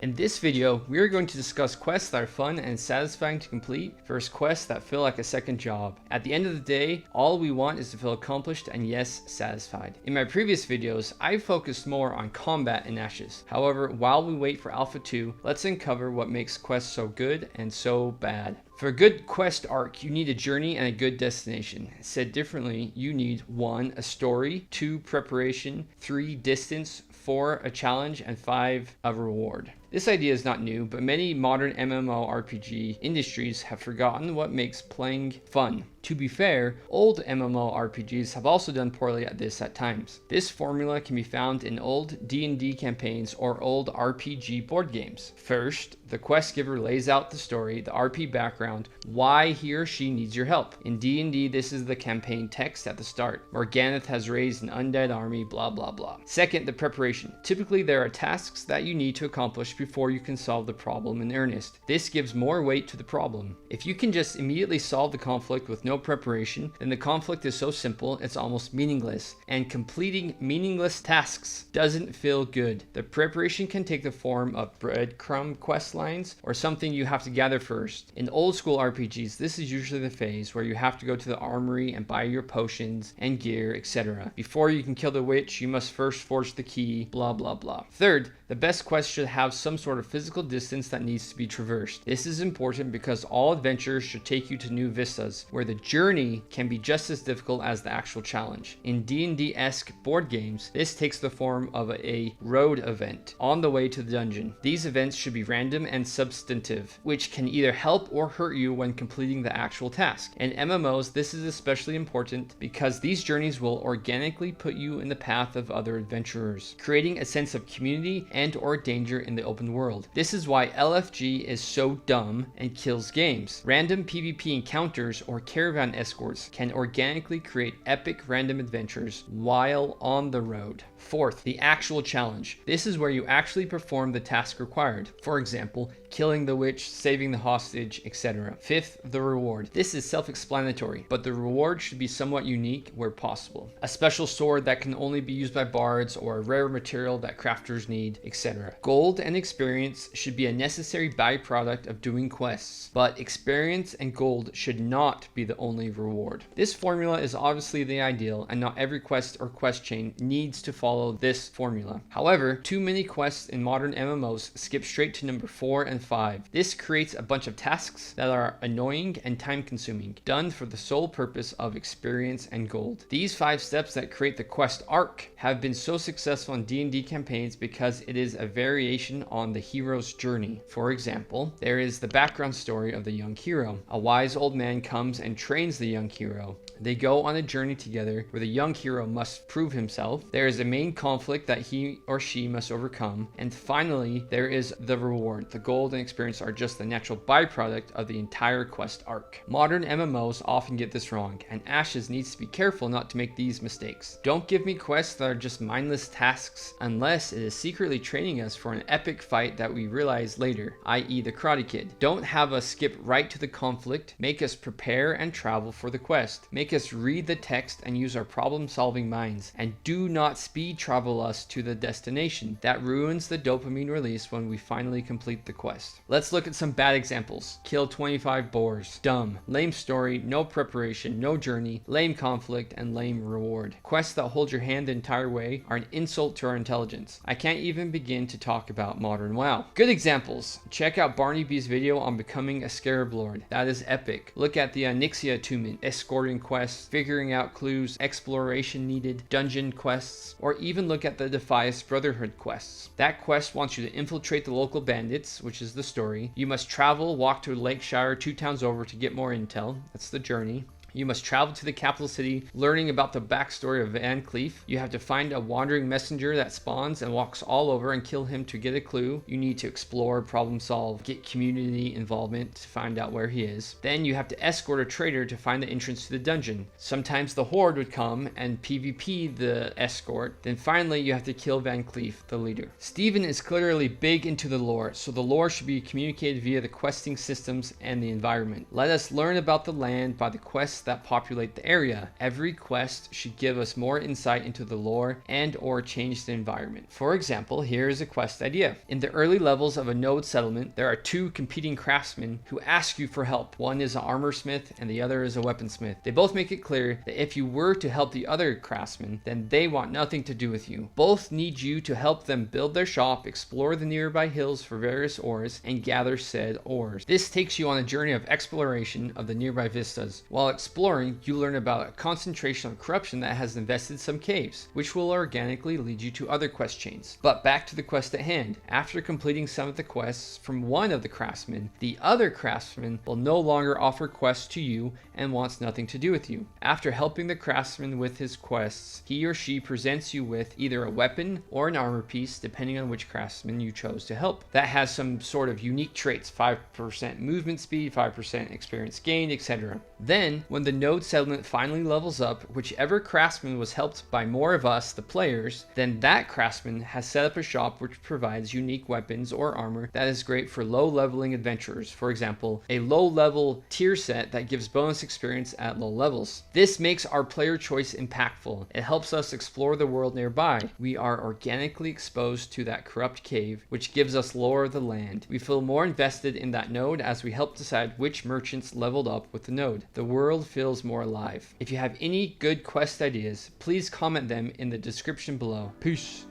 In this video, we are going to discuss quests that are fun and satisfying to complete versus quests that feel like a second job. At the end of the day, all we want is to feel accomplished and yes, satisfied. In my previous videos, I focused more on combat and Ashes. However, while we wait for Alpha 2, let's uncover what makes quests so good and so bad. For a good quest arc, you need a journey and a good destination. Said differently, you need 1. A story, 2. Preparation, 3. Distance, 4. A challenge, and 5. A reward. This idea is not new, but many modern MMORPG industries have forgotten what makes playing fun. To be fair, old MMORPGs have also done poorly at this at times. This formula can be found in old D&D campaigns or old RPG board games. First, the quest giver lays out the story, the RP background, why he or she needs your help. In D&D, this is the campaign text at the start. Morganath has raised an undead army, blah blah blah. Second, the preparation. Typically, there are tasks that you need to accomplish before you can solve the problem in earnest. This gives more weight to the problem. If you can just immediately solve the conflict with no preparation, then the conflict is so simple it's almost meaningless, and completing meaningless tasks doesn't feel good. The preparation can take the form of breadcrumb quest lines or something you have to gather first. In old school RPGs, this is usually the phase where you have to go to the armory and buy your potions and gear, etc. Before you can kill the witch, you must first forge the key, blah blah blah. Third, the best quest should have some sort of physical distance that needs to be traversed. This is important because all adventures should take you to new vistas, where the journey can be just as difficult as the actual challenge. In D&D-esque board games, this takes the form of a road event on the way to the dungeon. These events should be random and substantive, which can either help or hurt you when completing the actual task. In MMOs, this is especially important because these journeys will organically put you in the path of other adventurers, creating a sense of community and or danger in the open world. This is why LFG is so dumb and kills games. Random PvP encounters or caravan escorts can organically create epic random adventures while on the road. Fourth, the actual challenge. This is where you actually perform the task required. For example, killing the witch, saving the hostage, etc. Fifth, the reward. This is self-explanatory, but the reward should be somewhat unique where possible. A special sword that can only be used by bards, or a rare material that crafters need, etc. Gold and experience should be a necessary byproduct of doing quests, but experience and gold should not be the only reward. This formula is obviously the ideal, and not every quest or quest chain needs to follow this formula. However, too many quests in modern MMOs skip straight to number 4 and 5. This creates a bunch of tasks that are annoying and time consuming, done for the sole purpose of experience and gold. These 5 steps that create the quest arc have been so successful in D&D campaigns because it is a variation on the hero's journey. For example, there is the background story of the young hero. A wise old man comes and trains the young hero. They go on a journey together where the young hero must prove himself. There is a main conflict that he or she must overcome. And finally, there is the reward. The gold and experience are just the natural byproduct of the entire quest arc. Modern MMOs often get this wrong, and Ashes needs to be careful not to make these mistakes. Don't give me quests that are just mindless tasks unless it is secretly training us for an epic fight that we realize later, i.e. the Karate Kid. Don't have us skip right to the conflict. Make us prepare and travel for the quest. Make us read the text and use our problem-solving minds, and do not speed travel us to the destination. That ruins the dopamine release when we finally complete the quest. Let's look at some bad examples. Kill 25 boars. Dumb. Lame story, no preparation, no journey, lame conflict, and lame reward. Quests that hold your hand the entire way are an insult to our intelligence. I can't even begin to talk about modern WoW. Good examples. Check out Barney B's video on becoming a Scarab Lord. That is epic. Look at the Nixia attunement, escorting quests, figuring out clues, exploration needed, dungeon quests, or even look at the Defias Brotherhood quests. That quest wants you to infiltrate the local bandits, which is the story. You must travel, walk to Lakeshire 2 towns over to get more intel. That's the journey. You must travel to the capital city, learning about the backstory of Van Cleef. You have to find a wandering messenger that spawns and walks all over and kill him to get a clue. You need to explore, problem solve, get community involvement to find out where he is. Then you have to escort a trader to find the entrance to the dungeon. Sometimes the horde would come and PvP the escort. Then finally you have to kill Van Cleef, the leader. Steven is clearly big into the lore, so the lore should be communicated via the questing systems and the environment. Let us learn about the land by the quests quests that populate the area. Every quest should give us more insight into the lore and or change the environment. For example, here is a quest idea. In the early levels of a node settlement, there are two competing craftsmen who ask you for help. One is an armor smith and the other is a weaponsmith. They both make it clear that if you were to help the other craftsman, then they want nothing to do with you. Both need you to help them build their shop, explore the nearby hills for various ores, and gather said ores. This takes you on a journey of exploration of the nearby vistas. While exploring, you learn about a concentration of corruption that has invested some caves, which will organically lead you to other quest chains. But back to the quest at hand. After completing some of the quests from one of the craftsmen, the other craftsman will no longer offer quests to you and wants nothing to do with you. After helping the craftsman with his quests, he or she presents you with either a weapon or an armor piece, depending on which craftsman you chose to help. That has some sort of unique traits, 5% movement speed, 5% experience gained, etc. Then, when the node settlement finally levels up, whichever craftsman was helped by more of us, the players, then that craftsman has set up a shop which provides unique weapons or armor that is great for low leveling adventurers. For example, a low level tier set that gives bonus experience at low levels. This makes our player choice impactful. It helps us explore the world nearby. We are organically exposed to that corrupt cave, which gives us lore of the land. We feel more invested in that node as we help decide which merchants leveled up with the node. The world feels more alive. If you have any good quest ideas, please comment them in the description below. Peace.